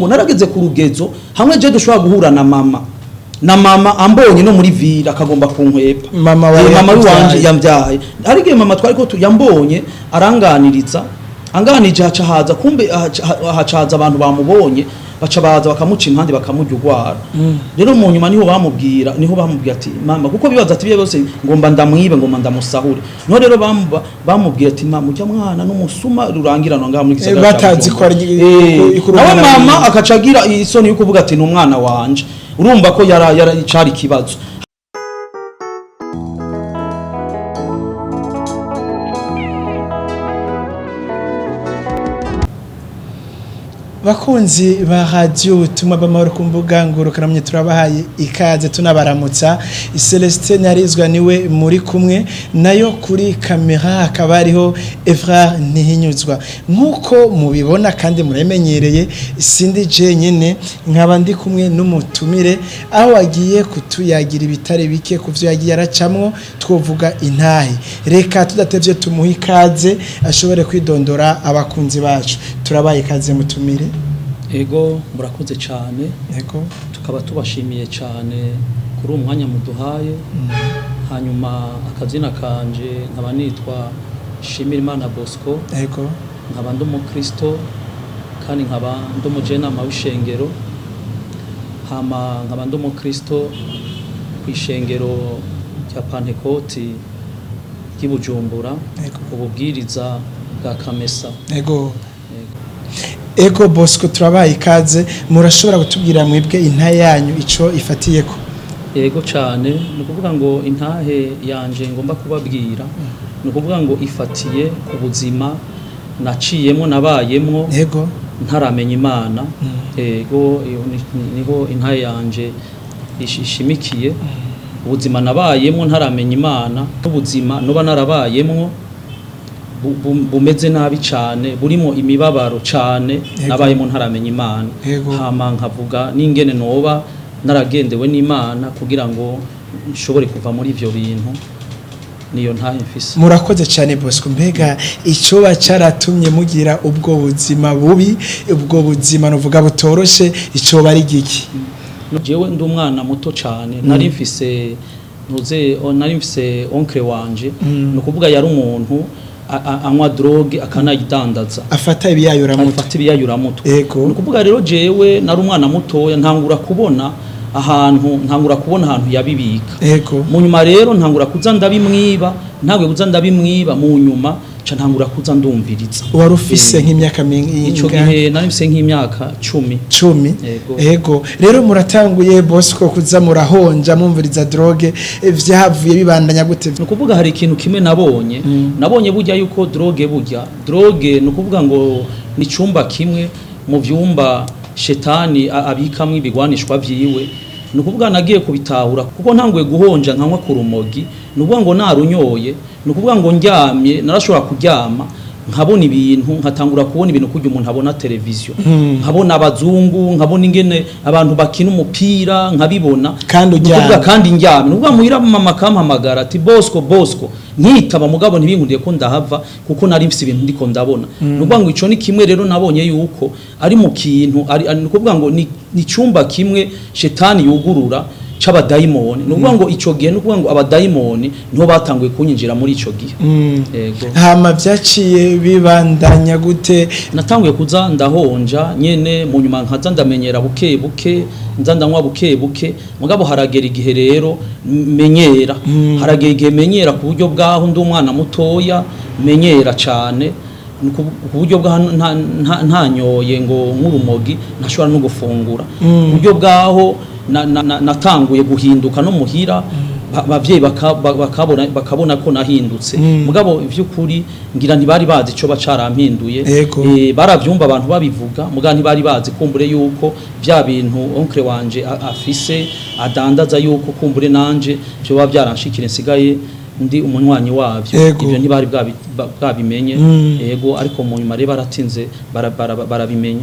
narageze ku rugezo hamwe je dushobora guhura na mama ambonye no muri vira akagomba kunkwepa mama wanje yambyaye arigiye mama twari ko yambonye aranganiriza anganije haca haza kumbe hacaza abantu bamubonye baca baza bakamuca impande bakamujugwara rero mu nyuma niho bamubwira ati mama kuko bibaza ati biye bose ngomba ndamwibe ngomba ndamusahure no rero bamubwira ati mama ujya mwana n'umusuma rurangirano ngaha muri gisagara batazi ko ari nawe mama akacagira isoni yo kuvuga ati n'umwana wanje urumva ko yara cari kibazo. Bakunzi ba radio ubutumwa b'amahoro ku mbuga ngurukanabumenyi turabahaye ikaze tunabaramutsa. Celestin Nyarizwa niwe muri kumwe nayo kuri kamera akaba ariho Evra Ntihinyuzwa nkuko mubibona kandi muremenyereye sindi je nyene nkaba ndi kumwe n'umutumire aho agiye kutuyagira ibitare bike kuvyo yagiye aracamwo twovuga intahe. Reka tudatevye tumuha ikaze ashobore kwidondora abakunzi bacu. Turabaye ikaze mutumire. Ego murakoze cyane. Ego tukaba tubashimiye cyane kuri umwanya muduhaye. Hanyuma akazina kanje nkaba nitwa Shimirimana Bosco. Ego nkaba ndumukristo kandi nkaba ndumujenama w'ishengero. Hama nkaba ndumukristo kw'ishengero rya Pentecote ry'Ibujumbura ububwiriza bwa Kamesa. Ego Ego Bosco turabaye ikaze murashobora gutubwira mwebwe intahe yanyu ico ifatiyeko. Ego cyane nukuvuga ngo intahe yanje ngomba kubabwira nukuvuga ngo ifatiye ku buzima naciyemo nabayemo ego ntaramenya Imana. Ego niho intahe yanje ishimikiye ubuzima nabayemo ntaramenya Imana n'ubuzima noba narabayemo bumeze nabi cyane burimo imibabaro cyane nabayemo ntaramenya Imana. Hama nkavuga n'ingene noba naragendewe n'Imana kugira ngo nshobore kuva muri ivyo bintu niyo ntahe mfise. Murakoze cyane Bosco mbega ico bacaratumye mugira ubwo buzima bubi ubwo buzima novuga butoroshe ico bari giki? Jewe ndi umwana muto cyane nari mfise oncle wanje no kuvuga yari umuntu anywa drogue akanayidandaza afata ibiyayuramutwe. Ego nukuvuga rero jewe nari umwana mutoya ntangura kubona ahantu yabibika. Ego mu nyuma rero ntangura kuza ndabimwiba mu nyuma ca ntangura kuza ndumviriza. Wari ufise nk'imyaka mingi? Ico gihe nari mfise nk'imyaka 10. Ego rero muratanguye Bosco kuza murahonja mumviriza drogue vyavuye bibandanya gute? Nukuvuga hari ikintu kimwe nabonye burya yuko drogue nukuvuga ngo ni cumba kimwe mu vyumba shetani abikamwe ibigwanishwa vyiwe. Nukuvuga nagiye kubitahura kuko ntanguye guhonja nkankwa ku rumogi nukuvuga ngo narunyoye nukuvuga ngo ndyamye narashobora kuryama nkabona ibintu nkatangura kubona ibintu kujya umuntu abona televiziyo nkabona abazungu nkabona ingene abantu bakina umupira nkabibona kandi ndyamye nukuvuga muhira mama kampamagara ati Bosco nkitaba mugabo ntibinkundiye ko ndahava kuko nari mfise ibintu ndiko ndabona. Nukuvuga ngo ico ni kimwe rero nabonye yuko ari mu kintu nukuvuga ngo ni cumba kimwe shetani yugurura c'abadayimoni. Nukuvuga ngo ico gihe nukuvuga ngo abadayimoni niho batanguye kunyinjira muri ico gihe. Ego hama vyaciye bibandanya gute? Natanguye kuza ndahonja nyene mu nyuma nkaza ndamenyera buke nza ndanywa buke mugabo haragera igihe rero menyera ku buryo bwaho ndi umwana mutoya menyera cyane ku buryo bwa ntanyoye ngo nk'urumogi ntashobora no gufungura. Ku buryo bwaho natanguye guhinduka no muhira abavyeyi bakabona ko nahindutse mugabo ivy'ukuri ngira ntibari bazi ico bacarampinduye. Baravyumva abantu babivuga mugabo ntibari bazi kumbure yuko vya bintu oncle wanje afise adandaza yuko kumbure nanje byo bavyaranshikire nsigaye ndi umunywanyi wavyo ivyo ntibari bwabimenye. Yego ariko mu nyuma rero baratinze barabimenya.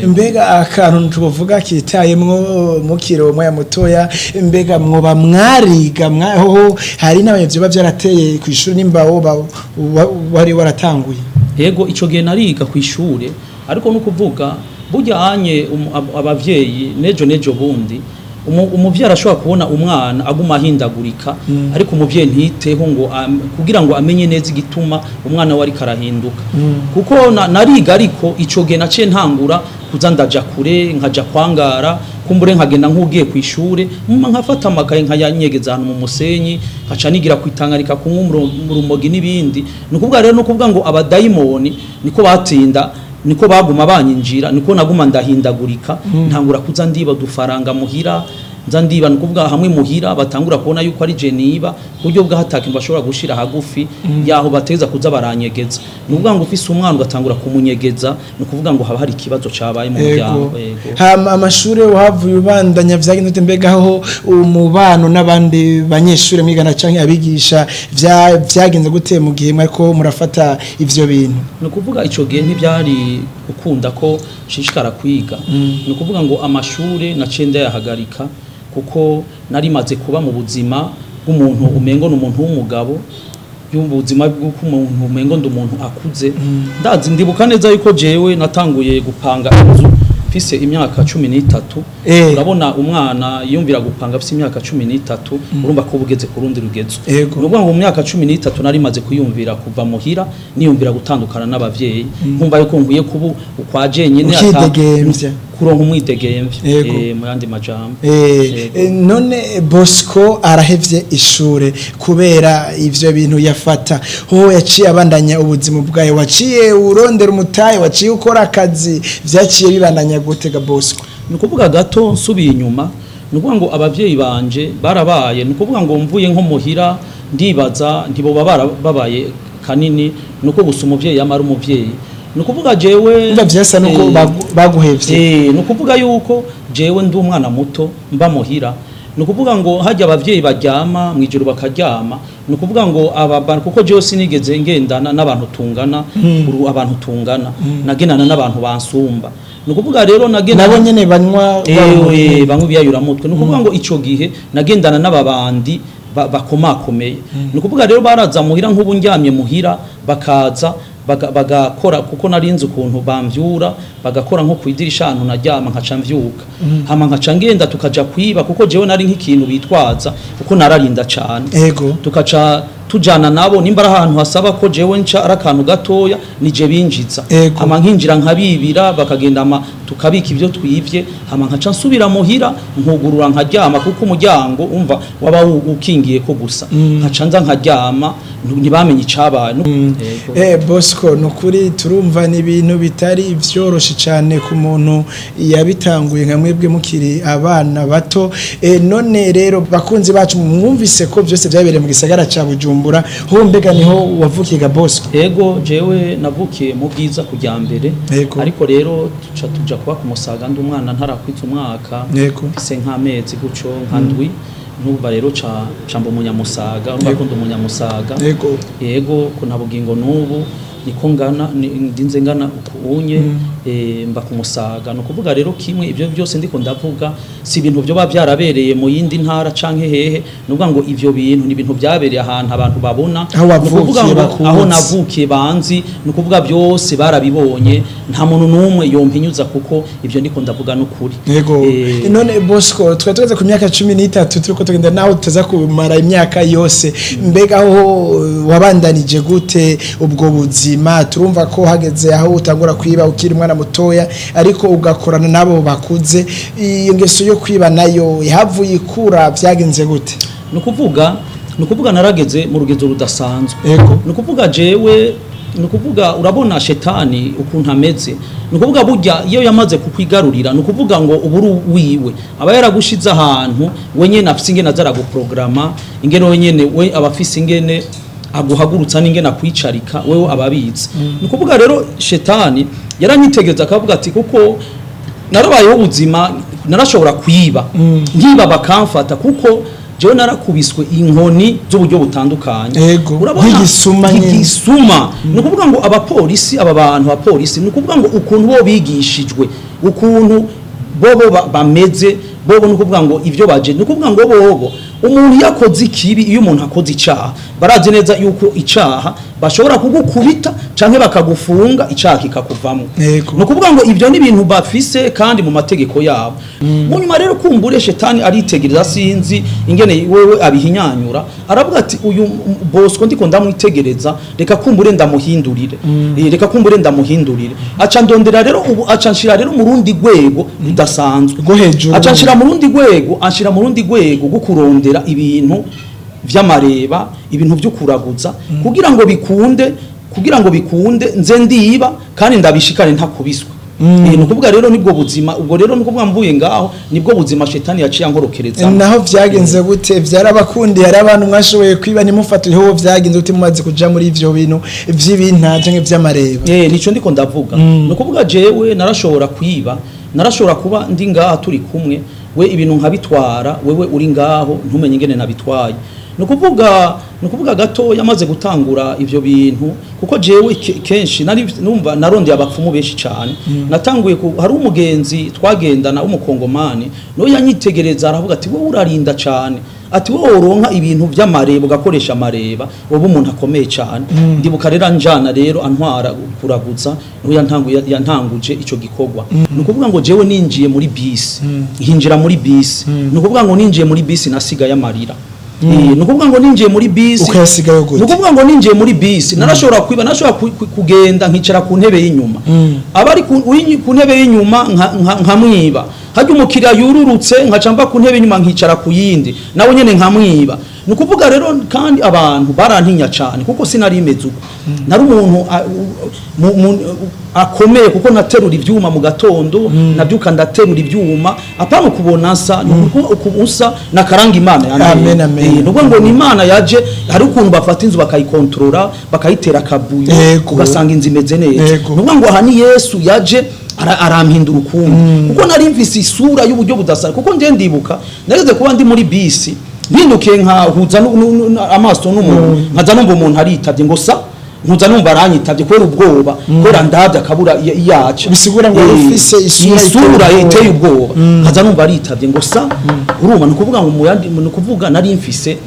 Mbega akantu tuvuga kitayemwo mukiro moya mutoya mbega mwoba mwariga mwaho hari n'abavyo bavyarateye kwishuri nimbaho wari waratanguye? Yego ico gihe nariga kw'ishure ariko no kuvuga bujyanye abavyeyi nejo bundi umuvyeyi arashobora kubona umwana aguma ahindagurika ariko umuvyeyi ntiteho ngo kugira ngo amenye neza igituma umwana we ariko arahinduka kuko nariga ariko ico gihe naciye ntangura kuza ndaja kure nkaja kwangara kumbure nkagenda nk'ugiye ku ishure nkafata amakaye nkayanyegeza ahantu mu musenyi nkaca nigira kwitangarika kunywa urumogi n'ibindi nukuvuga rero nukuvuga ngo abadayimoni niko batinda niko baguma banyinjira niko naguma ndahindagurika ntangura kuza ndiba dufaranga muhira nza ndiba nukuvuga hamwe muhira batangura kubona yuko ari je niba buryo bw'ahataka bashobora gushira hagufi yaho bateza kuza baranyegeza nukuvuga ngo ufise umwana ugatangura kumunyegeza nukuvuga ngo haba hari ikibazo cabaye mu muryango amashure wahavuye ubandanya vyagenze mbegaho umubano n'abandi banyeshure mwigana canke abigisha vyagenze gute mu gihe mwariko murafata ivyo bintu nukuvuga ico gihe ntivyari ukunda ko shishikara kwiga nukuvuga ngo amashure nacenda yahagarika kuko narimaze kuba mu buzima bw'umuntu umengo n'umuntu w'umugabo y'ubuzima bw'uko umuntu umengo nd'umuntu akuze ndazi ndibuka neza yuko jewe natanguye gupanga inzu mfise imyaka 13 urabona umwana yumvira gupanga afise imyaka 13 urumva ko bugeze ku rundi rugezo nuvuga ngo mu myaka 13 nari maze kuyumvira kuva muhira niyumvira gutandukana n'abavyeyi nkumva yuko nkwiye kubu ukwaje nyene kuronka umwidegemvye mu yandi majambo none Bosco arahevye ishure kubera ivyo bintu yafata ho yaciye abandanya ubuzima bwaye waciye urondera umutaye waciye ukora akazi vyaciye bibandanya gutega Bosco nukuvuga gato nsubiye inyuma nukuvuga ngo abavyeyi banje barabaye nukuvuga ngo mvuye nko muhira ndibaza ntibo babaye kanini nuko gusa umuvyeyi yamara umuvyeyi nukuvuga jewe ndavyasa nuko baguhevye nukuvuga yuko jewe ndi umwana muto mba muhira nukuvuga ngo hajya abavyeyi baryama mwijuru bakaryama nukuvuga ngo ababana kuko jewe sinigeze ngendana n'abantu tungana abantu tungana nagenana n'abantu bansumba nukuvuga rero nagenda nabo nyene banywa bamwe biyayura mutwe nukuvuga ngo ico gihe nagendana n'ababandi bakomakomeye nukuvuga rero baraza muhira nk'ubu njyamye muhira bakaza bagakora kuko narinze ukuntu bamvyura bagakora nko kwidirisha ahantu naryama nkaca mvyuka hama nkaca ngenda tukaja kwiba kuko jewe nari nk'ikintu bitwaza kuko nararinda cane tukaca tujana nabo nimba ahantu hasaba ko jewe nca arakantu gatoya nije binjiza hama nkinjira nkabibira bakagenda tukabika ivyo twivye hama nkaca nsubira muhira nkugurura nkaryama kuko umuryango umva waba ukingiye ko gusa nkaca nza nkaryama ntibamenye icabaye Bosco nukuri turumva ni ibintu bitari vyoroshe cyane ku muntu yabitanguye nka mwebwe mukiri abana bato none rero bakunzi bacu mwumvise ko byose byabereye mu gisagara ca Bujumbura ho mbega niho wavukiye Bosco jewe navukiye mu bwiza kujya mbere ariko rero tuja kuba ku Musaga ndi umwana ntarakwitsa umwaka mfise nk'amezi guco nkandwi nuba rero cambo munyamusaga umbakunda umunyamusaga yego ko nabugingo nubu niko ngana ndinze ngana unye mba ku Musaga no kuvuga rero kimwe ibyo byose ndiko ndavuga si ibintu byo bavyarabereye mu yindi ntara canke hehe nubwo ngo ivyo bintu ni ibintu byabereye ahantu abantu babona kuvuga aho navukiye banzi no kuvuga byose barabibonye nta muntu numwe yompinyuza kuko ivyo ndiko ndavuga n'ukuri none Bosco twatweze ku myaka 13 turiko tugenda naho tutaza kumara imyaka yose mbega aho wabandanije gute ubwo buzima turumva ko hageze aho utangura kwiba ukiri mwana mutoya ariko ugakorana nabo bakuze iyo ngeso yo kwiba nayo yavuye ikura byagenze gute nukuvuga narageze mu rugezo rudasanzwe nukuvuga jewe nukuvuga urabona shetani ukuntu ameze nukuvuga burya iyo yamaze kukwigarurira nukuvuga ngo uburu wiwe aba yaragushiza ahantu wenye nafise ingene azara guprograma ingene wenyene we abafise ingene aguhagurutsa n'ingene akwicarika wewe ababizi nukuvuga rero shetani yaranyitegeza akavuga ati kuko narabayeho ubuzima narashobora kwiba nkiba bakamfata kuko jewe narakubiswe inkoni z'uburyo butandukanye urabona igisuma nukuvuga ngo abapolisi aba bantu abapolisi nukuvuga ngo ukuntu bo bigishijwe ukuntu bobo bameze bobo nukuvuga ngo ivyo baje nukuvuga ngo bobo umuntu yakoze ikibi iyo umuntu akoze icaha barazi neza yuko icaha bashobora kugukubita canke bakagufunga icaha kikakuvamo no kuvuga ngo ivyo ni bintu bafise kandi mu mategeko yabo munyuma rero kumbure shetani aritegereza sinzi ingene wewe abihinyanyura aravuga ati uyu Bosco ndiko ndamwitegereza reka kumbure ndamuhindurire reka kumbure ndamuhindurire aca ndondera rero ubu aca nshira rero mu rundi rwego rudasanzwe go hejuru aca nshira mu rundi rwego anshira mu rundi rwego gukurondera ibintu vy'amareba ibintu byo kuraguza kugira ngo bikunde nze ndiba kandi ndabishikane ntakubiswa no kuvuga rero nibwo buzima ubwo rero nuko bwamvuye ngaho nibwo buzima shetani yaciye ankorokereza naho vyagenze gute vyarabakundi yari abantu mwashoboye kwiba nimufata ho vyagenze gute mumaze kuja muri ivyo bintu vy'ibintaje nk'ivyamareba nico ndiko ndavuga no kuvuga jewe narashobora kwiba narashobora kuba ndi ngaha turi kumwe we ibintu nkabitwara wewe uri ngaho ntumenye ingene nabitwaye nukuvuga gato yamaze gutangura ivyo bintu kuko jewe kenshi nari numva narondeye abapfumu benshi cyane natanguye hari umugenzi twagendana umukongomani no yanyitegereza aravuga ati wowe urarinda cyane ati wowe uronka ibintu vy'amareba ugakoresha amareba wowe umuntu akomeye cyane ndibuka rero njana rero antwara kuraguza no yantanguje ico gikorwa nukuvuga ngo jewe ninjiye muri bisi hinjira muri bisi nukuvuga ngo ninjiye muri bisi nasigaye amarira nukuvuga ngo ninjiye muri bisi ukayasigayo gute nukuvuga ngo ninjiye muri bisi narashobora kwiba nashobora kugenda nkicara ku ntebe y'inyuma abari ku ntebe y'inyuma nkamwiba hajya umukiriya yururutse nkacamba ku ntebe y'inyuma nkicara ku yindi nawe nyene nkamwiba nukuvuga rero kandi abantu barantinya cyane kuko sinari imeze uko nari umuntu akomeye kuko naterura ivyuma mu gatondo nabyuka ndaterura ivyuma apana kubona sa ukubusa nakaranga Imana amen nuko ngo ni Imana yaje hari ukuntu bafata inzu bakayikontrola bakayitera kabuye ugasanga inzu imeze neza nuko ngo hani Yesu yaje arampindura ukuntu kuko nari mvise isura y'uburyo budasa kuko nje ndibuka nageze kuba ndi muri bisi mpindukiye nkahuza amaso n'umuntu nkaza numva umuntu aritavye ngo sa nkuza numva aranyitavye kubera ubwoba kubera ndavye akabura yacu bisigura ngo ufise isura iteye ubwoba nkaza numva aritavye ngo sa urumva nukuvuga ngo muyandi nukuvuga nari mfise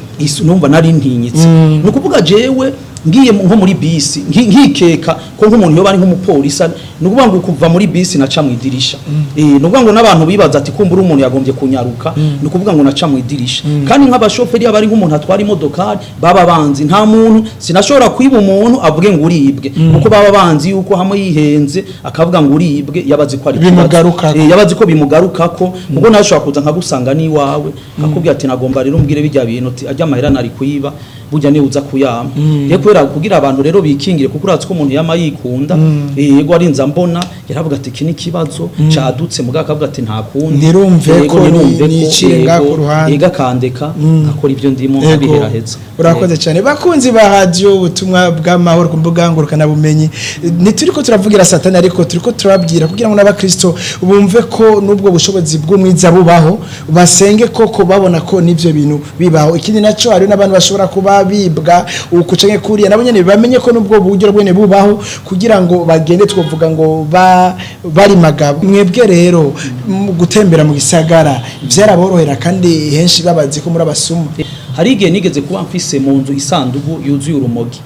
numva nari ntinyitse nukuvuga jewe ngiye nko muri bisi nkikeka ko nk'umuntu yo bari nk'umupolisi nukuvuga ngo kuva muri bisi naca mu idirisha nukuvuga ngo nabantu bibaza ati kumbura umuntu yagombye kunyaruka nukuvuga ngo naca mu idirisha kandi nk'abashoferi abari nk'umuntu atwara imodokari baba banzi nta muntu sinashobora kwiba umuntu avuge ngo uribwe kuko baba banzi yuko hamwe yihenze akavuga ngo uribwe yabazi ko ari bimugaruka yabazi ko bimugarukako kuko nashobora kuza nkagusanga ni wawe akubwira ati nagomba rero umbwire bijya bintu ati ajya amahera nari kuyiba burya ni uza kuyama kubera kugira abantu rero bikingire kuko uratse ko umuntu yama yikunda yego arinza mbona yaravuga ati iki ni kibazo cadutse muga akavuga ati nta kundi ndirumve ko nicinga ku ruhande yega kandeka akora ivyo ndimo abiheraheza urakoze cyane bakunzi ba radio ubutumwa bw'amahoro ku mbuga ngurukana bumenyi nituriko turavugira satani ariko turiko turabwira kugira ngo n'abakristo bumve ko nubwo bushobozi bw'umwiza bubaho basenge koko babona ko nivyo bintu bibaho ikindi naco hari n'abantu bashobora kuba bibwa ukucenye kuriya nabo nyene bamenye ko nubwo buryo bwene bubaho kugira ngo bagende twovuga ngo bari magabo mwebwe rero gutembera mu gisagara byaraborohera kandi henshi babazi ko muri abasuma hari igihe nigeze kuba mfise mu nzu isandugu yuzuye urumogi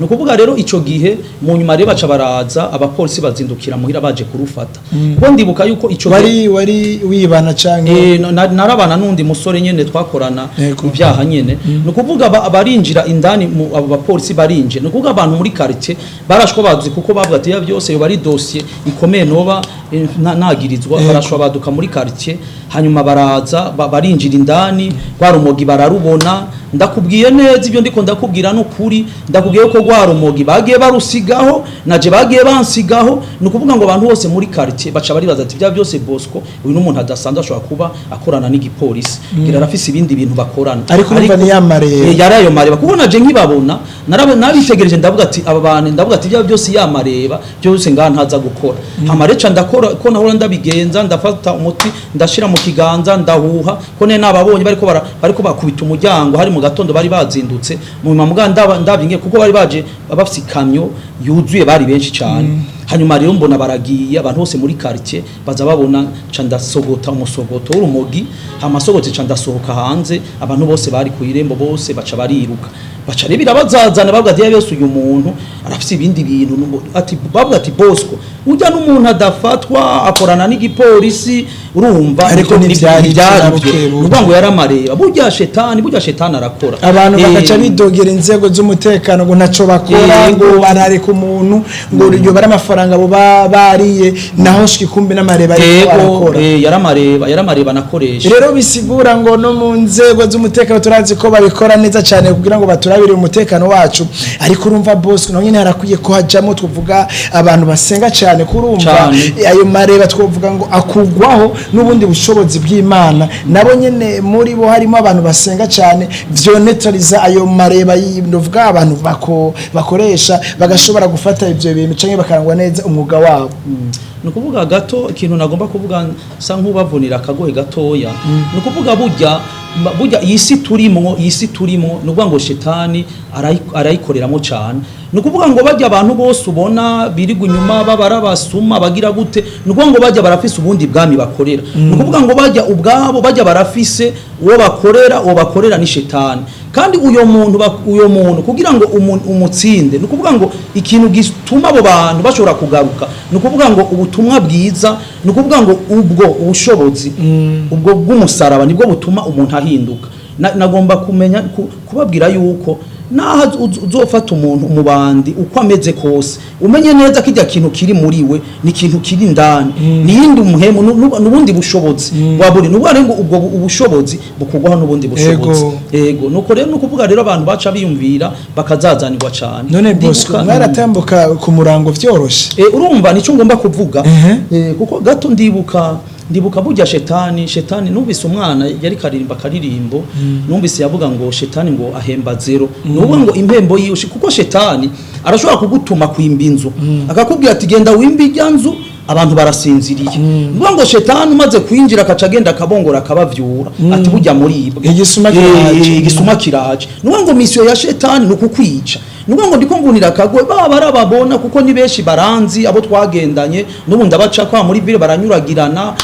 no kuvuga rero ico gihe mu nyuma rero baca baraza abapolisi bazindukira muhira baje kurufata kuko ndibuka yuko ico wari wibana canke narabana nundi musore nyene twakorana ibyaha nyene no kuvuga barinjira indani abo bapolisi barinje no kuvuga abantu muri quartier barashwa bazi kuko bavuga ati ya byose yo bari dossier ikomeye noba nagirizwa barashwa baduka muri quartier hanyuma baraza barinjira indani barumogi bararubona ndakubwiye neza ibyo ndiko ndakubwira no kuri ndakubwiye ko gwarumogi bagiye barusigaho naje bagiye bansigaho no kuvuga ngo abantu bose muri quartier baca bari baza ati bya byose Bosco uyu n'umuntu adasanzwe ashobora kuba akorana n'igipolisi gira rafise ibindi bintu bakorana ariko numva ni yamareba yarayo mareba kuko naje nkibabona nabitegereje ndavuga ati aba bantu ndavuga ati bya byose yamareba byose ngaha ntaza gukora hamareca ndakora ko nahora ndabigenza ndafata umuti ndashira mu kiganza ndahuha ko ne nababonye bariko bakubita umuryango hari mu gatondo bari bazindutse mu muganda ndabyinge kuko bari baje bafise ikamyo yuzuye bari benshi cyane hanyuma rero mbona baragiye abantu bose muri quartier baza babona ca ndasogota umusogoto w'urumogi amasogote ca ndasohoka hanze abantu bose bari ku irembo bose baca bariruka baca rebira bazazana bavuga ati yabese uyu muntu arafise ibindi bintu ati bavuga ati Bosco ujya n'umuntu adafatwa akorana n'igipolisi urumva ariko n'ivyari nuvuga ngo yaramareba burya shetani arakora abantu bakaca bidogera inzego z'umutekano ngo ntaco bakora ngo barareka umuntu ngo uryo bara amafaranga bo bariye naho shikumbe n'amareba ariko arakora yaramareba nakoresha rero bisigura ngo no mu nzego z'umutekano turazi ko babikora neza cyane kugira ngo baturabire umutekano wacu ariko urumva Bosco no nyine harakwiye ko hajamo tuvuga abantu basenga cyane kurumva ayo mareba twovuga ngo akugwaho n'ubundi bushobozi bw'Imana nabo nyene muri bo harimo abantu basenga cyane vyonetariza ayo mareba y'indovuga abantu bakoresha bagashobora gufata ivyo bintu canke bakarangwa neza umwuga wabo nukuvuga gato ikintu nagomba kuvuga sa nk'ubavunira akagoye gatoya nukuvuga burya isi turimo nukuvuga ngo shetani arayikoreramo cyane nukuvuga ngo bajya abantu bose ubona birigu nyuma babara basuma bagira gute nukuvuga ngo bajya barafise ubundi bwami bakorera nukuvuga ngo bajya ubwabo bajya barafise uwo bakorera ni shetani kandi uyo muntu kugira ngo umutsinde nukuvuga ngo ikintu gituma abo bantu bashobora kugaruka nukuvuga ngo ubutumwa bwiza nukuvuga ngo ubwo ubushobozi ubwo bw'umusaraba nibwo butuma umuntu ahinduka nagomba kumenya kubabwira yuko naho uzofata umuntu umubandi uko ameze kose umenye neza ko ijya kintu kiri muri we ni ikintu kiri ndani niyindi umuhemu n'ubundi bushobozi waburi nubwo ngo ubwo ubushobozi bukugwaho n'ubundi bushobozi yego nuko rero nukuvuga rero abantu baca biyumvira bakazazanirwa cyane none Bosco mwaratambuka ku murango vyoroshe urumva nico ngomba kuvuga kuko gato ndibuka burya shetani numvise umwana yari karirimbo numvise yavuga ngo shetani ngo ahemba zero nuvuga ngo impembo yiwe kuko shetani arashobora kugutuma kwimba inzu akakubwira ati genda wimba ijyanzu abantu barasinziriye nuvuga ngo shetani umaze kwinjira akaca agenda akabongora akabavyura ati burya muribwe igisuma kiraje nuvuga ngo misiyo ya shetani nukukwica nuvuga ngo ndiko mvunira kagwe barababona kuko ni benshi baranzi abo twagendanye n'ubundi abaca kwa muri vile baranyuragirana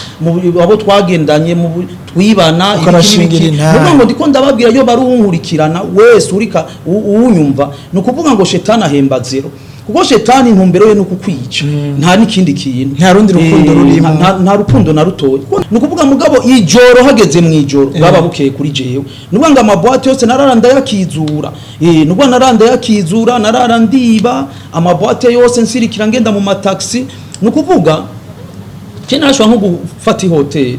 abo twagendanye mu twibana nuvuga ngo ndiko ndababwira yo barunkurikirana wese urika unyumva nukuvuga ngo shetani ahemba zero kuko shetani intumbero ye nukukwica nta nikindi kintu nta rundi rukundo rurimo nta rukundo na rutoye nukuvuga mugabo ijoro hageze mu ijoro baba bukeye kuri jewe nuvuga ngo amabwate yose nararanda yakizura nuvuga naranda yakizura nararandiba amabwate yose nsirikira ngenda mu mataxi nukuvuga cyane nashobora nko gufata hotel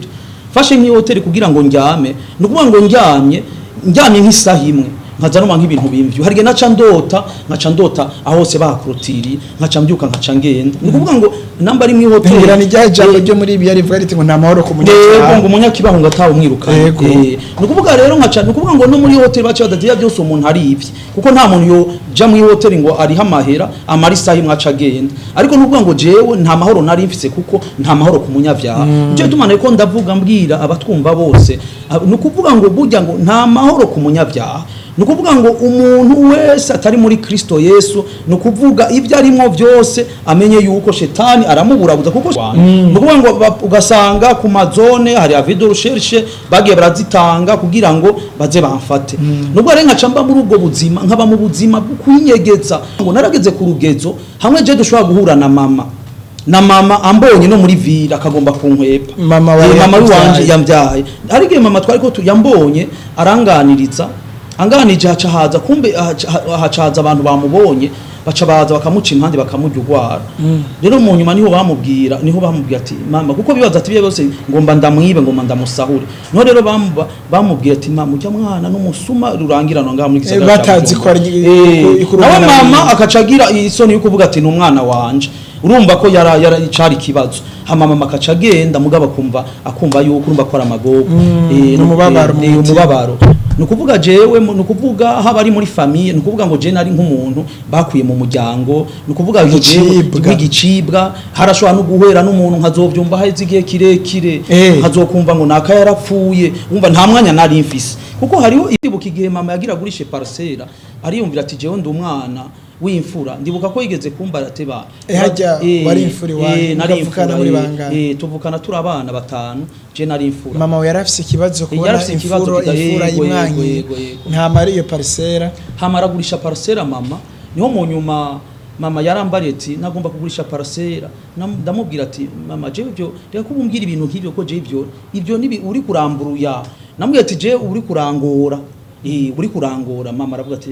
fashe nk'ihoteli kugira ngo njyame nukuvuga ngo njyamye nk'isaha imwe nkaza no nk'ibintu bimvyo harige naca ndota aho hose bahakrotiri nkaca mbyuka nkaca ngenda nukuvuga ngo namba ari mu hotel ngira ni jambo ryo muri ibi yarivuga riti ngo nta mahoro ku munyakibahunga ngo umunyakibahunga atawe umwirukanye nukuvuga rero nukuvuga ngo no muri hotel bacha badatiya byose umuntu ari ivyi kuko nta muntu yo ja mu hotel ngo ari hamahera amari sahi mwaca agenda ariko nukuvuga ngo jewe nta mahoro nari mfise kuko nta mahoro ku munyavyaha je tumane ko ndavuga mbwira abatwumva bose nukuvuga ngo burya ngo nta mahoro ku munyavyaha nukuvuga ngo umuntu wese atari muri Kristo Yesu nukuvuga ibyo arimo byose amenye yuko shetani aramuburabuza kuko nukuvuga ngo ugasanga ku mazone hari video recherche bagiye barazitanga kugira ngo baze bamfate nubwo rero nkacamba muri ubwo buzima nkaba mu buzima bukwinyegeza ngo narageze ku rugezo hamwe je dushobora guhura na mama ambonye no muri vira akagomba kunkwepa mama wanje yambyaye ariko mama twari ko yambonye aranganiriza anganije haca kumbe hacaza abantu bamubonye baca baza bakamuca impande bakamujya ugwara rero mu nyuma niho bamubwira ati mama kuko bibaza ati byose ngomba ndamwibe ngomba ndamusahure no rero bamubwira ati mama ujya mwana n'umusuma rurangirano ngaha muri gisagara batazi ko nawe mama akacagira isoni yuko uvuga ati n'umwana wanje urumva ko yara icari kibazo hama mama akacagenda mugaba akumva yuko urumva ko aramagogo umubabaro nukuvuga jewe nukuvuga haba ari muri famille nukuvuga ngo je nari nk'umuntu bakuye mu muryango nukuvuga igicibwa harashobora no guhera n'umuntu nkazovyumva haize igihe kirekire nkazokumva ngo naka yarapfuye umva nta mwanya nari mfise kuko hariho ibuka igihe mama yagira gurishe parcela ariyumvira ati jewe ndi umwana w'imfura ndibuka ko yigeze kumbara teba hajya wari imfura iwanyu mukavukana muri bangana tuvukana turi abana batanu je nari imfura mama we yarafise ikibazo kubona imfura y'imwanyi nta mari iyo parcelle hamara gurisha parcelle mama niho mu nyuma mama yarambariye ati nagomba kugurisha parcelle ndamubwira ati mama je ibyo reka kubumbwira ibintu nk'ibyo ko je ibyo nibi uri kuramburuya namubwira ati je uri kurangora uri kurangora mama aravuga ati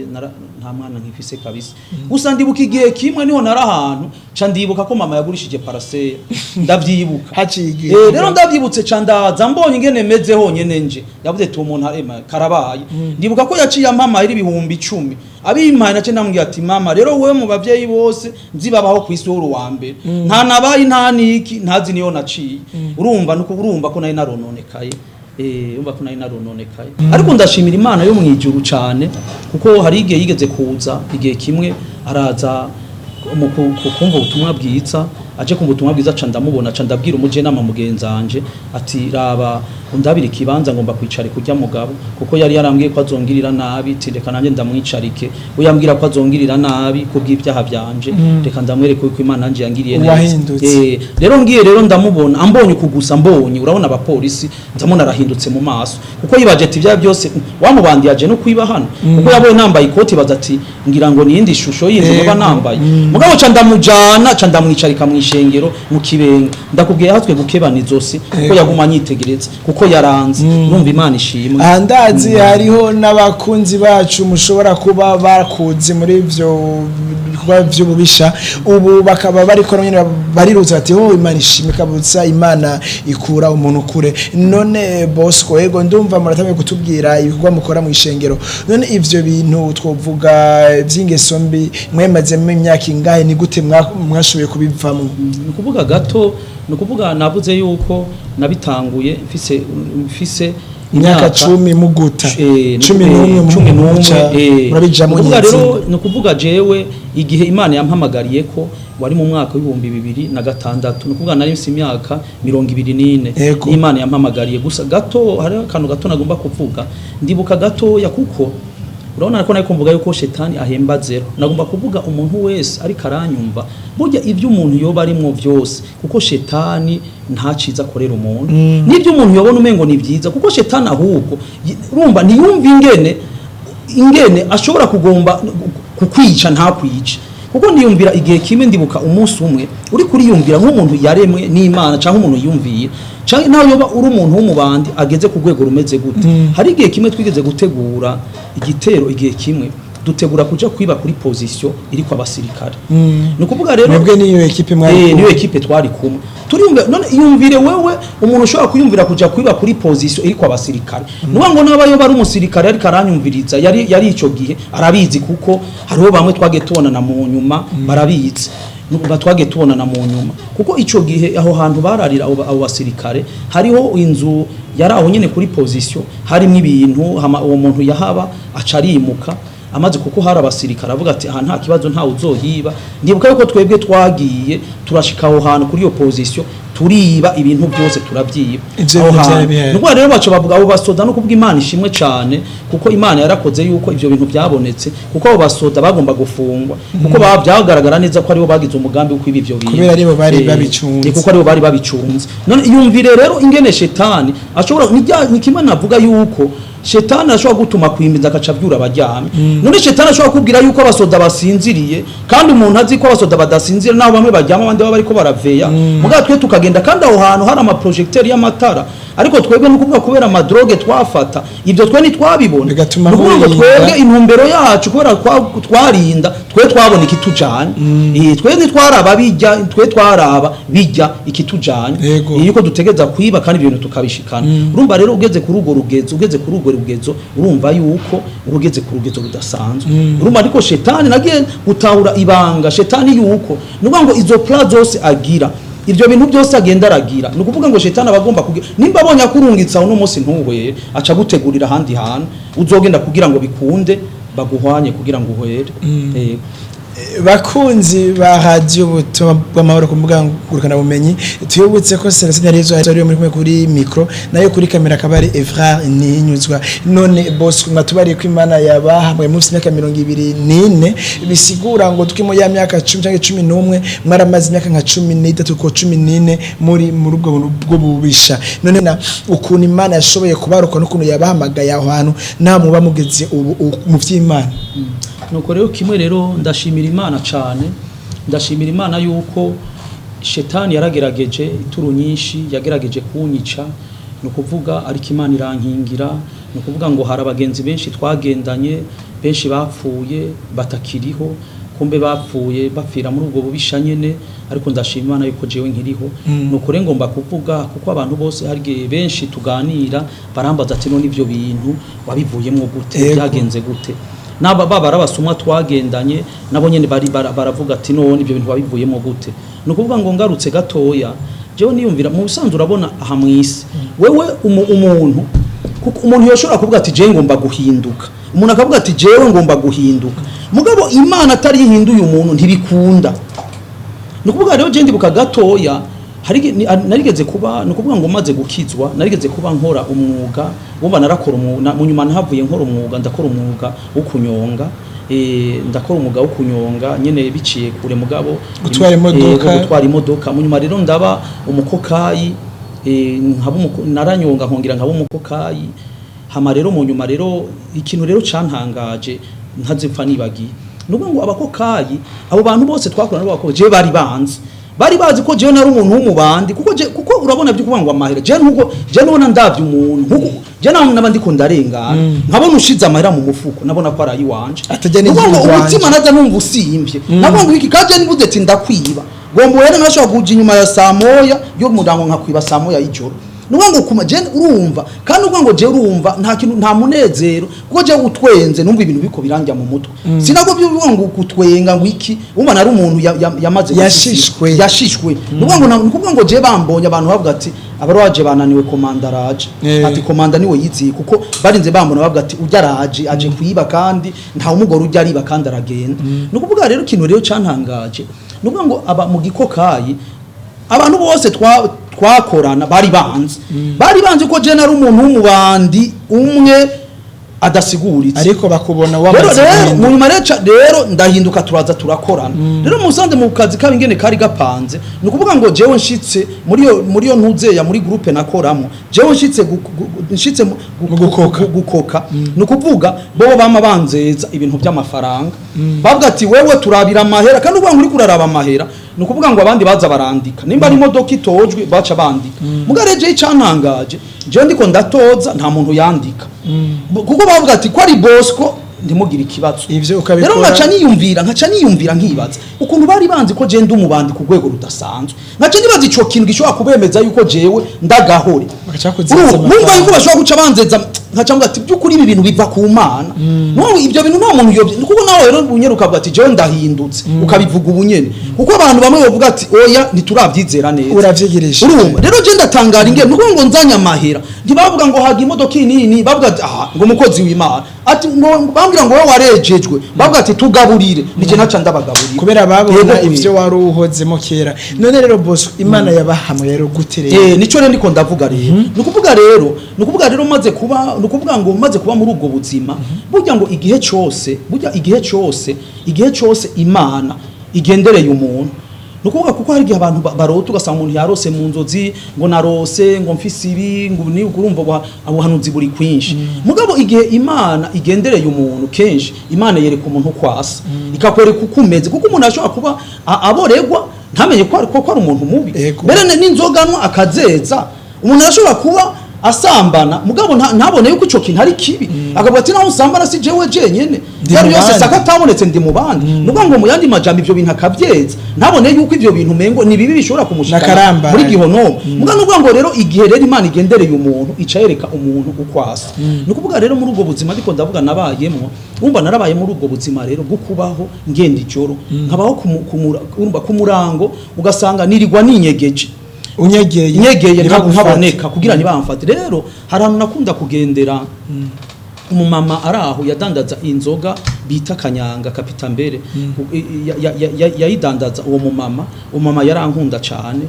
nta mwana nkifise kabisa gusa ndibuka igihe kimwe niho narahantu ca ndibuka ko mama yagurishije parcelle ndavyibuka haciye rero ndavyibutse ca ndaza mbonye ingene meze honyene nje yavuze ati umuntu karabaye ndibuka ko yaciye amama iri ibihumbi 10 abimpaye nace ndamubwira ati mama rero wewe mu bavyeyi bose nzibabaho kwisuru wa mbere nta nabaye nta niki ntazi niyo naciye urumva ko nayo narononekaye umva ko nayo narononekaye ariko ndashimira Imana yo mwijuru cyane kuko hari igihe yigeze kuza igihe kimwe araza mu kumva ubutumwa bwiza aje kumva ubutumwa bwiza ca ndamubona ca ndabwira umuje nama mugenzanje ati raba undabira ikibanza ngomba kwicara kujya mugabo kuko yari yarambwiye ko azongirira nabi tindeka nanje ndamwicarike uyambwira ko azongirira nabi kubw'ibyaha byanje reka ndamwereke ko Imana nanje yangiriye neza rero ngiye rero ndamubona ambonye kugusa mbonye urabona abapolisi ndamona arahindutse mu maso kuko yibaje ati bya byose wamubandiyaje no kwiba hano kuko yabonye nambaye ikoti baza ati ngira ngo niyindi shusho yindi muba nambaye mugabo ca ndamujana ca ndamwicarika mwishengero mu kibenga ndakubwiye hatwe gukebana izosi kuko yaguma nyitegereza kuko yaranze numva Imana ishimwe andazi hariho n'abakunzi bacu mushobora kuba bakuzi muri ivyo bikorwa by'ububisha ubu bakaba bari ko nyine bariruza ati Imana ishimwe kabutsa Imana ikura umuntu kure none Bosco ego ndumva muratamye kutubwira ibikorwa mukora mu ishengero none ivyo bintu twovuga by'ingeso mbi mwemaze mu myaka ingahe ni gute mwashoboye kubivamo nukuvuga gato nukuvuga navuze yuko nabitanguye mfise imyaka 10 muguta 11 urabijamo rero nukuvuga jewe igihe Imana yampamagariye ko wari mu mwaka w'ibihumbi 2006 nukuvuga nari mfise imyaka 24 Imana yampamagariye gusa gato hari akantu gato nagomba kuvuga ndibuka gato ya kuko urabona ko nako mvuga yuko shetani ahemba zero nagomba kuvuga umuntu wese ari karanyumva burya ibyo umuntu yoba arimwo byose kuko shetani nta ciza korera umuntu nibyo umuntu yobona umengo ni byiza kuko shetani ahubwo urumva niyumva ingene ashobora kugomba kukwica nta kwica kuko ndiyumvira igihe kimwe ndibuka umunsi umwe uri kuriyumvira nk'umuntu yaremwe n'Imana cyangwa umuntu yumviye cyangwa nawe yoba uri umuntu w'umubandi ageze ku rwego rumeze gute hari igihe kimwe twigeze gutegura igitero igihe kimwe dutegura kuja kwiba kuri position iri kwa basirikare nukuvuga rero mwebwe niyo equipe mwari niyo equipe twari kumwe turiyumve none yumvire wewe umuntu ushobora kuyumvira kuja kwiba kuri position iri kwa basirikare nubango nabayo bari umusirikare ari karanyumviriza yari ico gihe arabizi kuko hariho bamwe twage tubonana mu nyuma barabizi nukuvuga twage tubonana mu nyuma kuko ico gihe aho hantu bararira abo basirikare hariho inzu yaraho nyene kuri position harimo ibintu uwo muntu yahaba acarimuka amaze kuko hari abasirikare avuga ati aha nta kibazo nta uzohiba ndibuka yuko twebwe twagiye turashika aho hantu kuri iyo position turiba ibintu byose turabyiba aho hantu nubwo rero baco bavuga abo basoda no kubwa Imana ishimwe cyane kuko Imana yarakoze yuko ivyo bintu byabonetse kuko abo basoda bagomba gufungwa kuko byagaragara neza ko aribo bagize umugambi wo kwiba ivyo bintu kubera aribo bari babicunze kuko aribo bari babicunze none yumvire rero ingene shetani ashobora ni kimwe navuga yuko shetani ashobora gutuma kwimbiza akaca byura abajyame none shetani ashobora kubwira yuko abasoda basinziriye kandi umuntu azi ko abasoda badasinzira naho bamwe bajyama abandi baba bariko baraveya muga twe tukagenda kandi aho hantu hari ama projecteur y'amatara ariko twebwe nukuvuga kubera amadroge twafata ibyo twe nitwabibona nukuvuga twebwe intumbero yacu kubera twarinda twe twabona ikitujanye twe nitwaraba bijya twe twaraba bijya ikitujanye yuko dutegeza kwiba kandi ibintu tukabishikana urumva rero ugeze kuri ugo rugezo urumva yuko urugeze ku rugezo rudasanzwe urumva ariko shetani nagiye gutahura ibanga shetani yuko nuvuga ngo izo plan zose agira ibyo bintu byose agenda aragira nukuvuga ngo shetani abagomba kugira nimba abonye akurungitsa uno munsi ntuhwere aca gutegurira handi hantu uzogenda kugira ngo bikunde baguhwanye kugira ngo uhwere bakunzi ba radio butumwa bw'amahoro ku mbuga ngurukana bumenyi tuyobutse ko Celestin Yarizwa ari muri kumwe kuri micro nayo kuri kamera kabari Evra Nihinyuzwa none boss mwatubariye ko Imana yabahamwe mu myaka 24 bisigura ngo tukimo ya myaka 10 cyangwa 11 mwaramaze imyaka nka 13 ko 14 muri ubwo bubisha none na ukuntu Imana yashoboye kubaruka n'ukuntu yabahamagaye aho hantu namwe bamugeze mu vy'Imana nuko rero kimwe rero ndashimira Imana cyane ndashimira Imana yuko shetani yaragerageje ituru nyinshi yagerageje kunyica no kuvuga ariko Imana irankingira no kuvuga ngo hari abagenzi benshi twagendanye benshi bapfuye batakiriho kumbe bapfuye bapfira muri ubwo bubisha nyene ariko ndashima Imana yuko jewe nkiriho nuko rero ngomba kuvuga kuko abantu bose hari benshi tuganira barambaza ati none ivyo bintu wabivuyemwo gute byagenze gute naba barabasumwa twagendanye nabo nyene baravuga ati none ivyo bintu wabivuyemo gute no kuvuga ngo ngarutse gatoya jewe niyumvira mu busanzwe urabona aha mwisi wewe umuntu kuko umuntu yoshobora kuvuga ati jewe ngomba guhinduka umuntu akavuga ati jewe ngomba guhinduka mugabo Imana atari yihinduye umuntu ntibikunda no kuvuga rero je ndibuka gatoya narigeze kuba no kuvuga ngo maze gukizwa narigeze kuba nkora umwuga wumva narakora mu nyuma ntavuye nkora umwuga ndakora umwuga wo kunyonga ndakora umwuga wo kunyonga nyene biciye kure mugabo gutwara imodoka mu nyuma rero ndaba umukokayi naranyonga nkongera nkaba umukokayi hama rero mu nyuma rero ikintu rero cantangaje ntazipfa nibagiye nuko ngo abakokayi abo bantu bose twakorana n'abakokayi je bari bazi ko jewe nari umuntu w'umubandi kuko urabona byo kuvuga ngo amahera je nkuko je nubona ndavye umuntu nkuko je nabandi ko ndarengana nkabona ushize amahera mu mufuko nabona ko arayi wanje nuko ngo umutima naza numva usimvye nabwo ngo iki kaje nibuze ati ndakwiba gombo rero nashobora kuja inyuma ya saa moya yo mudango nkakwiba saa moya y'ijoro nuko ngo kuma je urumva kandi uvuga ngo je urumva nta kintu nta munezero kuko je utwenze numva ibintu biko biranja mu mutwe sinago byuvuga ngo kutwenga ngo iki umva nari umuntu yamaze yashishwe nuko ngo je bambonye abantu bavuga ati abaroje bananiwe komanda raje ati komanda niwe yiziye kuko barinze bambona bavuga ati ujya raje aje kwiba kandi nta umugore ujya ariba kandi aragenda nuko kuvuga rero kintu rero cantangaje nuko ngo aba mu gikokayi abantu bose twakorana bari banze ko je nari umuntu w'umubandi umwe adasiguritse ariko bakubona wamaze mu nyuma rero ndahinduka turaza turakorana rero musanze mu kazi kabingene kari gapanze nukuvuga ngo jewe nshitse muri yo ntuzeya muri groupe nakoramo jewe nshitse gukoka nukuvuga bo bama banzeza ibintu by'amafaranga bavuga ati wewe turabira amahera kandi uvuga ngo uri kuraraba amahera nukuvuga ngo abandi baza barandika nimba ari imodoka itojwe baca bandika mugareje icantangaje je ndiko ndatoza nta muntu yandika kuko bavuga ati ko ari Bosco ndimugira ikibazo ivyo ukabikora rero nkaca niyumvira nkibaza ukuntu bari banzi ko je ndumubandi ku rwego rudasanzwe nkaca nibaza ico kintu gishobora kubemeza yuko jewe ndagahore numva yuko bashobora guca banzeza nkaca mvuga ati byukuri ibi bintu biva ku Mana no ibyo bintu nta muntu yobye kuko nawe rero unyeruka avuga ati jewe ndahindutse ukabivuga ubunyene kuko abantu bamwe bavuga ati oya ntituravyizera neza uravyigirisha rero je ndatangara ingene nuko ngo nzanya amahera ntibavuga ngo haga imodoka nini bavuga ati ngo mukozi w'Imana ati bambwira ngo wowe warejejwe bavuga ati tugaburire nije naca ndabagaburira kubera babona ivyo wari uhozemo kera none rero boss Imana yabahamwe rero gute rero nico rero ndiko ndavuga rero nukuvuga rero maze kuba nukuvuga ngo maze kuba muri ubwo buzima burya ngo igihe cyose Imana igendereye umuntu nukuvuga kuko hari abantu barota ugasanga umuntu yarose mu nzozi ngo narose ngo mfise ibi ngo ni urumva abuhanuzi buri kwinshi mugabo igihe Imana igendereye umuntu kenshi Imana yereka umuntu kwasa ikakwereka ukumeze kuko umuntu ashobora kuba aboregwa ntamenye ko ari umuntu mubi mbere n'inzoganwa akazeza umuntu ashobora kuba asambana mugabo ntabone yuko ico kintu ari kibi akavuga ati naho usambana si jewe jenyene yari yose saka tabonetse ndi mu bandi nuko ngo mu yandi majambo ivyo bintu akavyeza ntabone yuko ivyo bintu mengo ni bibi bishobora kumushika muri gihono mugabo nuko ngo rero igihe rero Imana igendereye umuntu icayereka umuntu ukwasa nukuvuga rero muri ubwo buzima ndiko ndavuga nabayemo umva narabaye muri ubwo buzima rero gukubaho ngenda ijoro nkabaho ku murango ugasanga nirigwa ninyegeje unyegeye ntaboneka kugira ni bamfate rero harano nakunda kugendera umumama araho yadandaza inzoga bita kanyanga kapitambere yayidandaza uwo mumama yarankunda cyane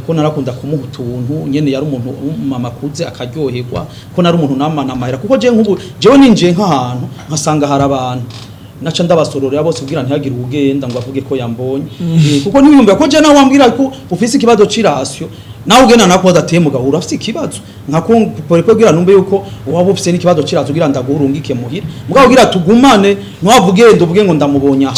ko narakunda kumuha utuntu nyene yari umuntu umumama kuze akaryoherwa ko nari umuntu namahera kuko je nk'ubu jewe ninjiye nk'ahantu nkasanga hari abantu naca ndabasororera bose kugira ntihagire ugenda ngo avuge ko yambonye kuko nibiyumvira ko je nawe wambwira ko ufise ikibazo c'irasyo nawe ugena nako dateye mugabo urafise ikibazo nkakore kugira numbe yuko waba ufise n'ikibazo c'irasyo kugira ndagurungike muhira mugabo kugira tugumane ntwavugende uvuge ngo ndamubonye aha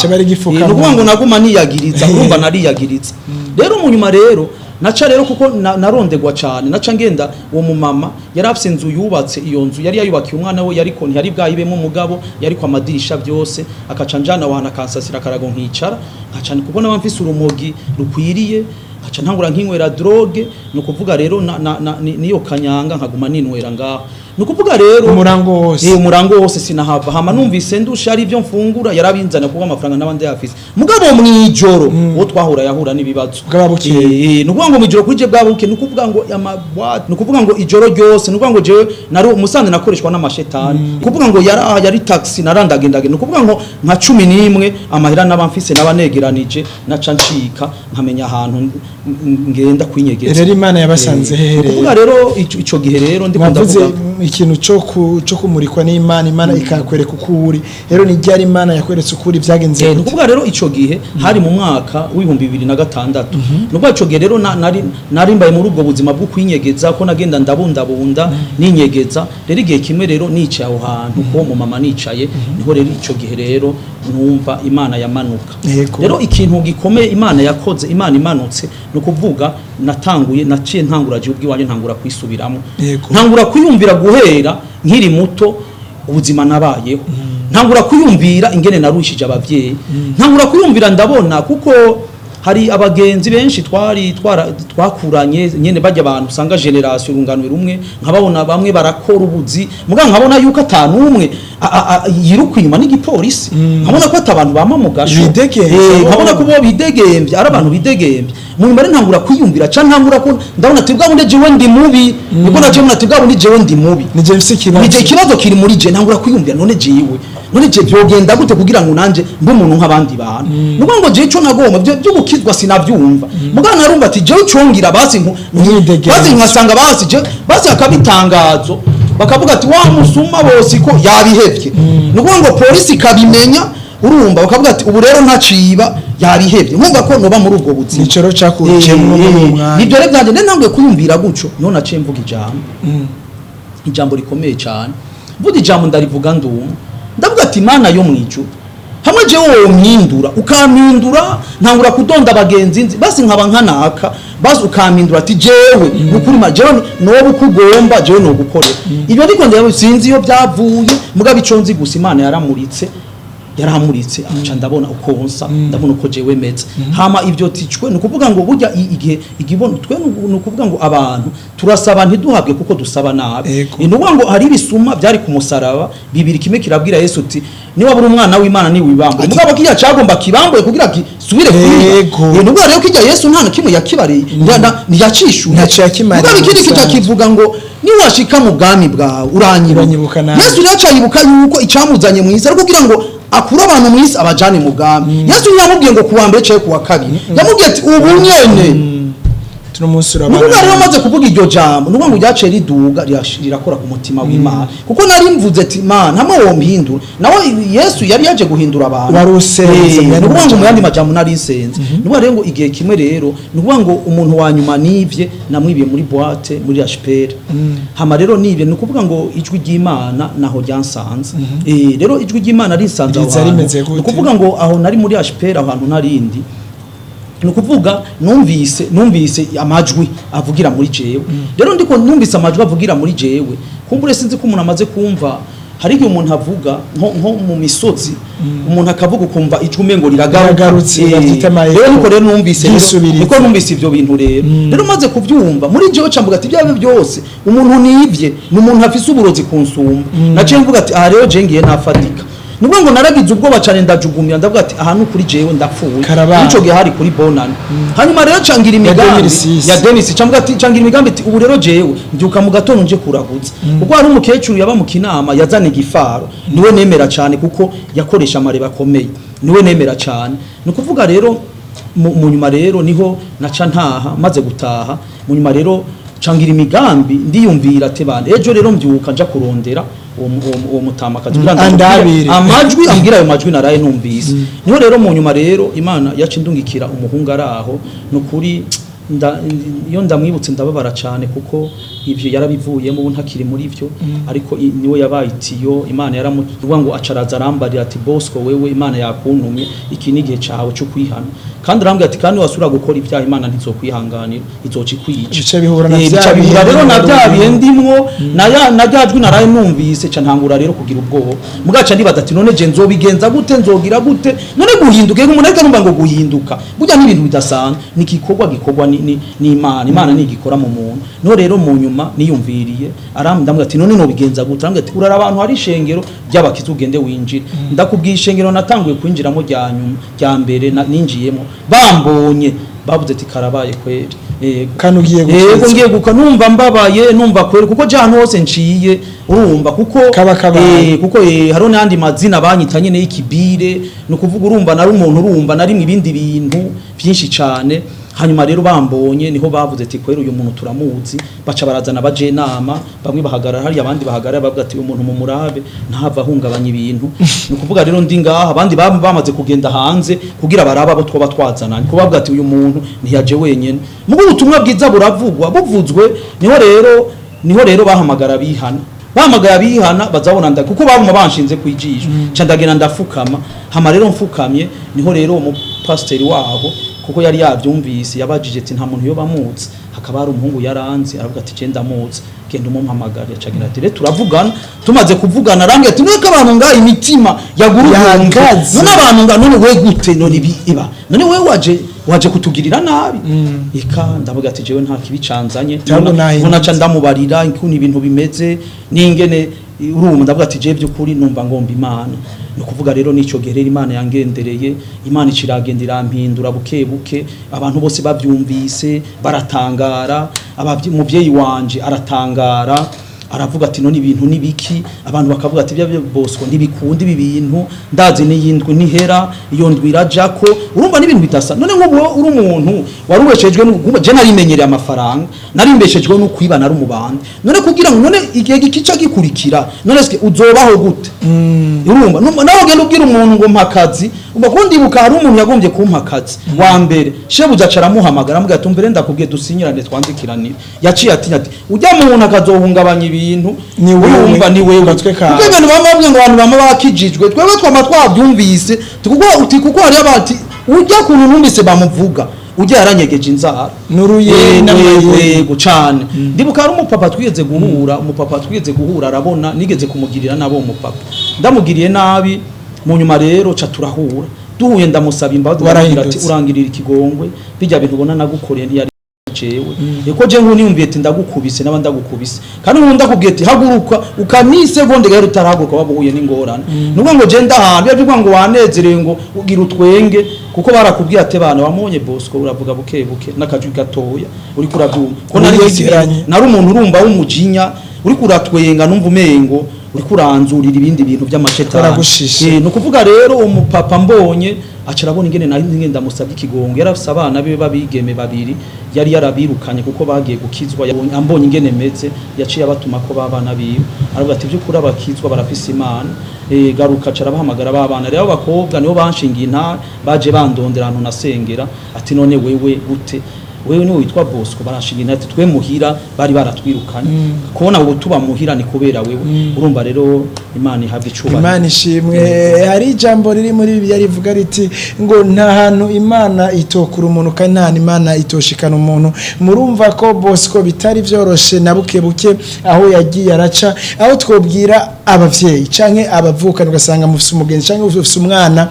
nukuvuga ngo naguma niyagiriza urumva nariyagiriza rero munyuma rero naca rero kuko narondegwa cyane naca ngenda uwo mumama yari afise inzu yubatse iyo nzu yari yayubakiye umwana we yariko ntiyari bwayibemo umugabo yari kwa madirisha byose akaca njana wana kansasira karago nkicara nkaca kuko nabamfise urumogi rukwiriye aca ntangura nkinywera droge no kuvuga rero niyo kanyanga nkaguma ninwera ngaho no kuvuga rero umurango wose sinahava hama numvise ndusha ari byo mfungura yarabinzana kuko amafaranga nabandi yafise mugabo mwijoro wo twahura yahura nibibazo no kuvuga ngo mwijoro kuje bwabuke no kuvuga ngo amabwat no kuvuga ngo ijoro ryose no kuvuga ngo je nari umusanze nakoreshwa n'amashetani kuvuga ngo yari taxi narandagendage no kuvuga ngo nka 11 amahera nabamfise nabanegeranije naca ncika nkamenya ahantu ngenda kwinyegeza rero Imana yabasanze hehe kuvuga rero ico gihe rero ndikunda kuvuga ikintu cyo kumurikwa n'Imana ikakwereka ukuri rero ni ryari Imana yakweretse ukuri byagenze kuvuga rero ico gihe hari mu mwaka w'ibihumbi 2006 nubwo ico gihe rero nari mbaye muri ubwo buzima bwo kwinyegeza ko nagenda ndabundabunda ninyegeza rero igihe kimwe rero nicaye aho hantu ko mu mama nicaye niho rero ico gihe rero numva Imana yamanuka rero ikintu gikomeye Imana yakoze Imana imanutse no kuvuga natanguye naciye ntanguraje ubwiwanje ntangura kwisubiramo ntangura kwiyumvira guhera nkiri muto ubuzima nabayeho ntangura kwiyumvira ingene narushije abavyeyi ntangura kwiyumvira ndabona kuko hari abagenzi benshi twakuranye nyene bajya abantu usanga generation runganwe rumwe nkababona bamwe barakora ubuzi muga nkabona yuko atanumwe yiruka inyuma n'igipolisi nkabona ko atabantu bama mu gasho nkabona ko bo bidegembye ari abantu bidegembye mu mbere ntangura kwiyumvira ca ntangura ko ndabona tibwa bunde jewe ndi mubi niko naje muna tibwa bunde jewe ndi mubi nije mfise ikibazo kiri muri je ntangura kwiyumvira none je byogenda gute kugira ngo nanje mbe umuntu nk'abandi bantu nuko ngo je ico nagomba byo gukizwa sinavyumva mugana narumva ati je ucongira basi nkasanga basi akabitangazo bakavuga ati wa musuma bose ko yabihevye nuko ngo polisi kabimenya urumva bakavuga ati ubu rero ntaciba yabihevye nkumva ko noba muri ubwo buzima nicero cyakuciye mu mwanya nibyo rero byanje ntangiye kuyumvira guco none aciye mvuga ijambo rikomeye cyane mvuga ijambo ndarivuga ndavuga ati Imana yo mwijuru hamwe je wowe mwindura ukampindura ntangura kudonda abagenzi nzi basi nkaba nkanaka basi ukampindura ati jewe nukuri ma jewe nobu ukugomba jewe no gukorera ibyo ariko ndaye sinzi iyo byavuye mugabe iconzi gusa Imana yaramuritse aca ndabona ukonsa ndabona uko jewe meze hama ivyo ticwe nukuvuga ngo burya igihe igibono twe nukuvuga ngo abantu turasaba ntiduhabwe kuko dusaba nabi nukuvuga ngo hari bisuma byari ku musaraba bibiri kimwe kirabwira Yesu ati niba buri umwana w'Imana ni wibambo mugabo kiya cyagomba kibambo kugira kisubire kwiga nukuvuga rero kijya Yesu nta kimwe yakibari ntiyacishuye mugabo ikindi kitakivuga ngo niwashika mu bwami bwawe uranyibuka Yesu yacayibuka yuko icamuzanye mu isi kugira ngo akura abantu mu isi abajane mu bwami Yesu yamubwiye ngo kuwambere cyo kuwa kabiri yamubwiye ati ubu nyene tunomusura abantu nuko rero maze kuvuga iryo jambo nuko ngo ryace riduga rirakora ku mutima w'Imana kuko nari mvuze ati Imana hamwe wo mpindura nawe Yesu yari yaje guhindura abantu warusenze nuko ngo mu yandi majambo nari senze nuko rero ngo igihe kimwe rero nuko ngo umuntu wa nyuma nivye namwibiye muri boîte muri HPR hama rero nivye nukuvuga ngo ijwi ry'Imana naho ryansanze rero ijwi ry'Imana risanze aho nukuvuga ngo aho nari muri HPR ahantu narindi nukuvuga numvise amajwi avugira muri jewe rero ndiko numvise amajwi avugira muri jewe kumbure sinzi ko umuntu amaze kumva hari igihe umuntu avuga nko mu misozi umuntu akavuga kumva ijwi mengo riragarutse rero niko rero numvise ivyo bintu rero maze kuvyumva muri jewe cambuga ati byabe byose umuntu nivye n'umuntu afise uburozi kunsumba naciye mvuga ati rero je ngiye nafatika nubwo ngo naragize ubwoba cyane ndajugumira ndavuga ati ahantu kuri jewe ndapfuye nico gihe hari kuri bonani hanyuma rero cangira imigambi ya Denis cyangwa ati cangira imigambi ati ubu rero jewe mbyuka mu gatondo nje kuragutsa kuko hari umukecuru yaba mu kinama yazana igifaro niwe nemera cyane kuko yakoresha amareba akomeye niwe nemera cyane nukuvuga rero mu nyuma rero niho naca ntaha maze gutaha mu nyuma rero cangira imigambi ndiyumvira ate bande ejo rero mbyuka nja kurondera uwo mutamakazi amajwi ambwira ayo majwi naraye numvise niho rero mu nyuma rero Imana yaca indungikira umuhungu araho nukuri iyo ndamwibutse ndababara cyane kuko ivyo yarabivuyemo ubu ntakiri muri ivyo ariko niwe yabaye itiyo Imana yaramuvuga ngo acaraza arambarira ati Bosco wewe Imana yakuntumye iki nigihe cawe cyo kwihana kandi arambwira ati kandi wasura gukora ibyaha Imana ntizokwihanganira izoci kwica bica bihura na rero navyabiye ndimwo najajwe naraye numvise ca ntangura rero kugira ubwoba mugaca ndibaza ati none je nzobigenza gute nzogira gute none guhinduka umuntu ariko numva ngo guhinduka burya n'ibintu bidasanzwe gikorwa ni Imana nigikora mu muntu no rero mu nyuma niyumviriye ndamubwira ati none no bigenza gute arambwira ati urara abantu hari ishengero ry'abakiza ugende winjire ndakubwiye ishengero natanguye kwinjiramo rya nyuma rya mbere ninjiyemo bambonye bavuze ati karabaye kweri kanugiye ngiye numva mbabaye numva kweri kuko jana hose nciye urumva kuko kuko haro nandi mazina banyitanye ne ikibire no kuvuga urumva nari umuntu urumva nari ibindi bintu byinshi cyane hanyuma rero bambonye niho bavuze ati kweri uyu muntu turamuzi baca barazana baje nama bamwe bahagarara hari abandi bahagarara bavuga ati uyu muntu mu murabe ntava hungabanya ibintu no kuvuga rero ndi ngaha abandi bamaze kugenda hanze kugira baraba abo twoba twazananye ko bavuga ati uyu muntu ntiyaje wenyene mu butumwa bwiza buravugwa buvuzwe niho rero bahamagara bihana bazabona kuko baguma banshinze kwijisho ca ndagenda ndafukama hama rero mfukamye niho rero mu pasiteri wabo kuko yari yabyumvise yabajije ati nta muntu yo bamuzi hakaba hari umuhungu yaranze aravuga ati genda muzi genda umumpamagara yacagira ati turavugana tumaze kuvugana arambye ati nuko abantu ngaha imitima yagurungaze none abantu none we gute none iba none we waje kutugirira nabi ika ndavuga ati jewe nta kibicanzanye naca ndamubarira ikuntu ibintu bimeze n'ingene urumva ndavuga ati je by'ukuri numva ngomba Imana no kuvuga rero nico gerera Imana yangendereye Imana iciragendera mpindura buke buke abantu bose bavyumvise baratangara umuvyeyi wanje aratangara aravuga ati none ibintu nibiki abantu bakavuga ati bya Bosco ntibikunda ibi bintu ndazi n'iyindwi nihera iyo ndwira jako urumva n'ibintu bitasa none nk'ubu uri umuntu warubeshejwe je narimenyereye amafaranga narimbeshejwe no kwibana ari umubandi none kugira ngo none igihe gikica gikurikira none uzobaho gute urumva naho genda ubwira umuntu ngo mpakazi ubakundi buka hari umuntu yagombye kumpakazi wa mbere shebuja caramuhamagara ambwira ati mbere ndakubwiye dusinyirane twandikiranire yaciye ati ujya mu muntu akazohungabanya ibintu ni urumva ni wewe kuko ibintu bamabwe ngo abantu bama bakijijwe twebwe twama twabyumvise kuko hari abati ujya kuntu numvise bamuvuga ujya yaranyegeje inzara nuruye n'amego cyane ndibuka ari umupapa twigeze guhura arabona nigeze kumugirira nabo umupapa ndamugiriye nabi mu nyuma rero ca turahura duhuye ndamusaba imbabazi baragira ati urangirira ikigongwe bijya bintu ubona nagukoreye ntiyari jewe eko je nkuniyumviye ati ndagukubise naba ndagukubise kandi nkunda kubwiye ati haguruka ukanisegonde gero utarahaguruka wabuhuye n'ingorane nubwo ngo je ndahantu yavuga ngo wanezerewe ngo ugira utwenge kuko barakubwiye ate bana wamonye Bosco uravuga buke nakajwi gatoya uri kurabyumva ko nari umuntu urumva w'umujinya uri kuratwenga numva umengo uri kuranzurira ibindi bintu by'amashetani no kuvuga rero umupapa mbonye acarabona ingene nari ngenda musabye ikigongo yarafise abana be babigeme babiri yari yarabirukanye kuko bagiye gukizwa ambonye ingene meze yaciye abatuma ko babana biwe aravuga ati by'ukuri abakizwa barafise Imana garuka carabahamagara babana rero bakobwa nibo banshingiye nta baje bandondera ahantu nasengera ati none wewe gute wewe ni witwa Bosco barashingira ati twe muhira bari baratwirukanye kubona ubu tuba muhira ni kubera wewe urumva rero Imana ihabwe icubahiro Imana ishimwe hari ijambo riri muri Bibiliya rivuga riti ngo nta hantu Imana itokura umuntu kandi nta Imana itoshikana umuntu murumva ko Bosco bitari byoroshe na buke aho yagiye araca aho twobwira abavyeyi canke abavukana ugasanga mufise umugenzi canke ufise umwana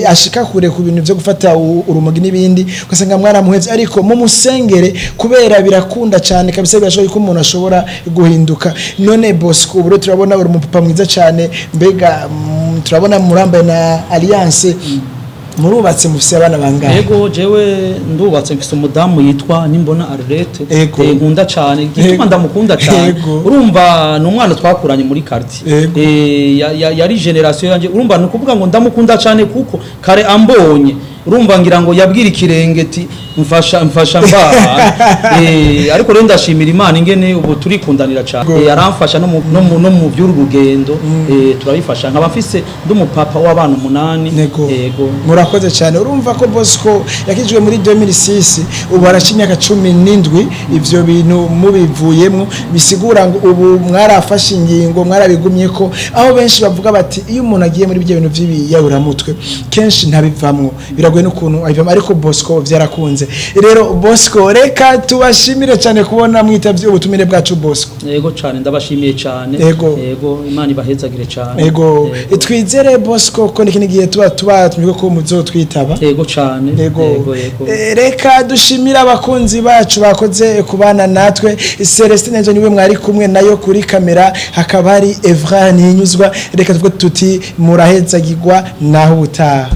ashika kure ku bintu byo gufata urumogi n'ibindi ugasanga mwana muhevye ariko musengere kubera birakunda cyane kabisa birashoboye ko umuntu ashobora guhinduka none Bosco uburo turabona uri umupapa mwiza cyane mbega turabona murambaye na Alliance murubatse mufise abana bangahe? Yego jewe ndubatse mfise umudamu yitwa Nimbona Arlette nkunda cyane gituma ndamukunda cyane urumva no mwana twakuranye muri quartier yari generation yanje urumva no kuvuga ngo ndamukunda cyane kuko kare ambonye urumva ngira ngo yabwira ikirengeti mfasha ariko rero ndashimira Imana ingene ubu turi kundanira cyane yaramfasha no mu by'uru rugendo turabifasha nkaba mfise ndumupapa w'abana 8 yego murakoze cyane urumva ko Bosco yakijwe muri 2006 ubu arashinya 17 ivyo bintu mubivuyemo bisigura ngo ubu mwarafashe ingingo mwarabigumye ko aho benshi bavuga bati iyo umuntu agiye muri byo bintu by'ibiyawuramutwe kenshi ntabivamwo biragoye n'ukuntu ayivamo ariko Bosco byarakunze rero Bosco reka tubashimire cyane kubona mwitavye ubutumire bwacu Bosco yego cyane ndabashimiye cyane yego Imana ibahezagire cyane yego twizere Bosco ko nikini gihe tuba tumiko ko muzotwitaba yego cyane yego reka dushimira abakunzi bacu bakoze kubana natwe Celestine nje niwe mwari kumwe nayo kuri kamera hakaba hari Evra Ninyuzwa reka tuvuge tuti murahezagirwa naho utaha